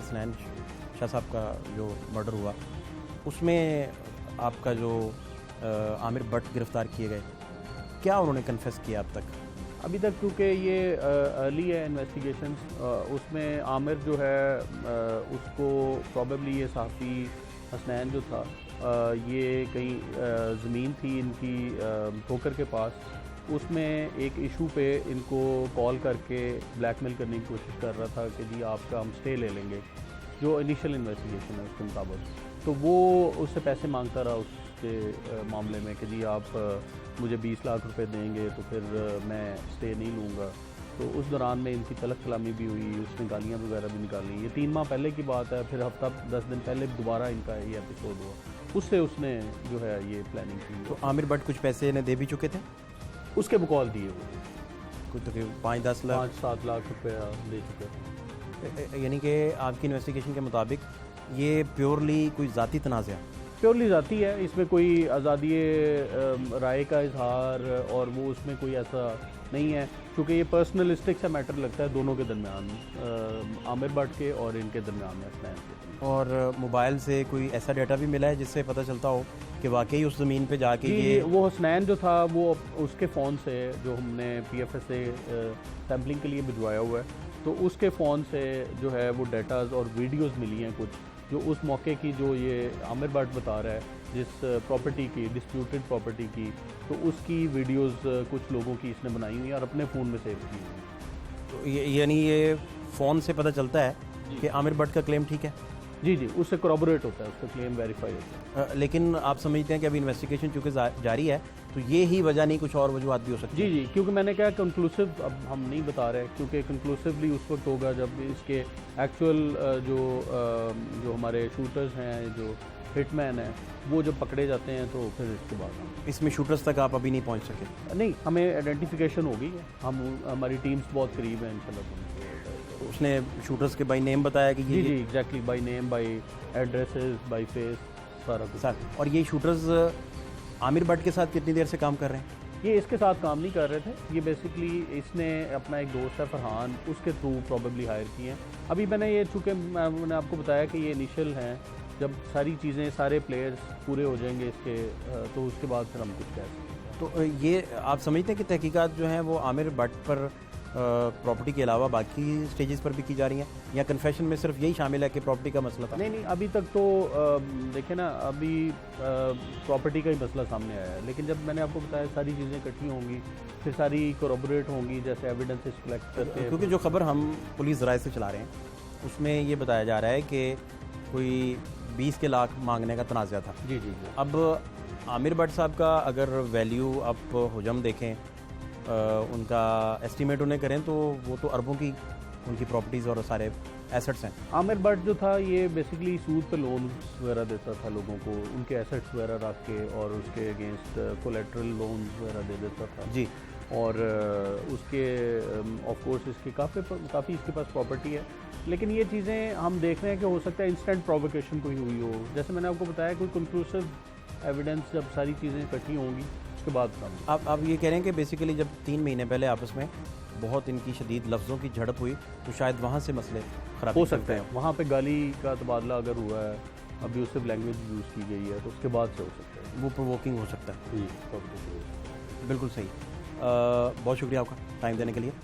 حسنین شاہ صاحب کا جو مرڈر ہوا اس میں آپ کا جو عامر بٹ گرفتار کیے گئے، کیا انہوں نے کنفیس کیا اب تک؟ ابھی تک کیونکہ یہ ارلی ہے انویسٹیگیشنز، اس میں عامر جو ہے اس کو پروبیبلی یہ صحافی حسنین جو تھا یہ کہیں زمین تھی ان کی ٹھوکر کے پاس، اس میں ایک ایشو پہ ان کو کال کر کے بلیک میل کرنے کی کوشش کر رہا تھا کہ جی آپ کا ہم سٹے لے لیں گے، جو انیشیل انویسٹیگیشن ہے اس کے مطابق، تو وہ اس سے پیسے مانگتا رہا اس کے معاملے میں کہ جی آپ مجھے 20 لاکھ روپے دیں گے تو پھر میں سٹے نہیں لوں گا۔ تو اس دوران میں ان کی تلخ کلامی بھی ہوئی، اس نے گالیاں وغیرہ بھی نکالی۔ یہ 3 ماہ پہلے کی بات ہے، پھر ہفتہ 10 دن پہلے دوبارہ ان کا یہ ایپیسوڈ ہوا، اس سے اس نے جو ہے یہ پلاننگ کی۔ تو عامر بٹ کچھ پیسے انہیں دے بھی چکے تھے؟ اس کے بقول دیے وہ کوئی تقریباً 5-10 لاکھ 5-7 لاکھ روپے دے چکے تھے۔ یعنی کہ آپ کی انویسٹیگیشن کے مطابق یہ پیورلی کوئی ذاتی تنازع ہے؟ پیورلی ذاتی ہے، اس میں کوئی آزادی رائے کا اظہار اور وہ اس میں کوئی ایسا نہیں ہے، کیونکہ یہ پرسنلسٹک سا میٹر لگتا ہے دونوں کے درمیان، عامر بٹ کے اور ان کے درمیان میں حسنین کے۔ اور موبائل سے کوئی ایسا ڈیٹا بھی ملا ہے جس سے پتہ چلتا ہو کہ واقعی اس زمین پہ جا کے یہ وہ حسنین جو تھا وہ اس کے فون سے، جو ہم نے پی ایف ایس سے سیمپلنگ کے لیے بھجوایا ہوا ہے، تو اس کے فون سے جو ہے وہ ڈیٹاز اور ویڈیوز ملی ہیں کچھ، جو اس موقع کی جو یہ عامر بٹ بتا رہا ہے جس پراپرٹی کی ڈسپیوٹڈ پراپرٹی کی، تو اس کی ویڈیوز کچھ لوگوں کی اس نے بنائی ہوئی اور اپنے فون میں سیو کی ہوئی ہیں۔ تو یعنی یہ فون سے پتہ چلتا ہے کہ عامر بٹ کا کلیم ٹھیک ہے؟ جی جی، اس سے کورابوریٹ ہوتا ہے، اس کا کلیم ویریفائی ہوتا ہے۔ لیکن آپ سمجھتے ہیں کہ ابھی انویسٹیگیشن چونکہ جاری ہے تو یہ ہی وجہ نہیں، کچھ اور وجوہات بھی ہو سکتی ہیں؟ جی جی، کیونکہ میں نے کہا کنکلوسیو اب ہم نہیں بتا رہے، کیونکہ کنکلوسیولی اس وقت ہوگا جب اس کے ایکچوئل جو ہمارے شوٹرز ہیں، جو ہٹ مین ہیں، وہ جب پکڑے جاتے ہیں تو پھر اس کے بعد ہم اس میں شوٹرز تک آپ ابھی نہیں پہنچ سکے؟ نہیں، ہمیں آئیڈینٹیفیکیشن ہو گئی ہے، ہماری ٹیمز بہت قریب ہیں انشاءاللہ۔ اس نے شوٹرز کے بائی نیم بتایا کہ جی جی exactly, by name, by addresses, by face, سارا کچھ۔ اور یہ شوٹرز عامر بٹ کے ساتھ کتنی دیر سے کام کر رہے ہیں؟ یہ اس کے ساتھ کام نہیں کر رہے تھے، یہ بیسکلی اس نے اپنا ایک دوست ہے فرحان، اس کے تھرو پروبیبلی ہائر کیے ہیں۔ ابھی میں نے یہ چونکہ میں نے آپ کو بتایا کہ یہ انیشیل ہیں، جب ساری چیزیں سارے پلیئرز پورے ہو جائیں گے اس کے تو اس کے بعد پھر ہم کچھ کہہ سکتے ہیں۔ تو یہ آپ سمجھتے ہیں کہ تحقیقات جو ہیں وہ عامر بٹ پر پراپرٹی کے علاوہ باقی سٹیجز پر بھی کی جا رہی ہیں، یا کنفیشن میں صرف یہی شامل ہے کہ پراپرٹی کا مسئلہ تھا؟ نہیں، ابھی تک تو دیکھیں نا، ابھی پراپرٹی کا ہی مسئلہ سامنے آیا ہے، لیکن جب میں نے آپ کو بتایا ساری چیزیں اکٹھی ہوں گی، پھر ساری کورابوریٹ ہوں گی، جیسے ایویڈنسز کلیکٹ کرتے ہیں۔ کیونکہ جو خبر ہم پولیس ذرائع سے چلا رہے ہیں اس میں یہ بتایا جا رہا ہے کہ کوئی 20 لاکھ مانگنے کا تنازع تھا۔ جی جی جی۔ اب عامر بٹ صاحب کا اگر ویلیو آپ حجم دیکھیں، ان کا ایسٹیمیٹ انہیں کریں تو وہ تو اربوں کی ان کی پراپرٹیز اور سارے ایسٹس ہیں۔ عامر بٹ جو تھا یہ بیسکلی سود پہ لونز وغیرہ دیتا تھا لوگوں کو، ان کے ایسٹس وغیرہ رکھ کے، اور اس کے اگینسٹ کولیٹرل لونز وغیرہ دے دیتا تھا جی، اور اس کے آف کورس اس کی کافی اس کے پاس پراپرٹی ہے، لیکن یہ چیزیں ہم دیکھ رہے ہیں کہ ہو سکتا ہے انسٹنٹ پروویکیشن کوئی ہوئی ہو، جیسے میں نے آپ کو بتایا کوئی کنکلوسیو ایویڈنس جب ساری چیزیں اکٹھی ہوں گی اس کے بعد آپ یہ کہہ رہے ہیں کہ بیسیکلی جب 3 مہینے پہلے آپس میں بہت ان کی شدید لفظوں کی جھڑپ ہوئی تو شاید وہاں سے مسئلے خراب ہو سکتے ہیں، وہاں پہ گالی کا تبادلہ اگر ہوا ہے، ابیوسو لینگویج یوز کی گئی ہے، تو اس کے بعد سے ہو سکتا ہے وہ پرووکنگ ہو سکتا ہے۔ جی، بالکل صحیح۔ بہت شکریہ آپ کا ٹائم دینے کے لیے۔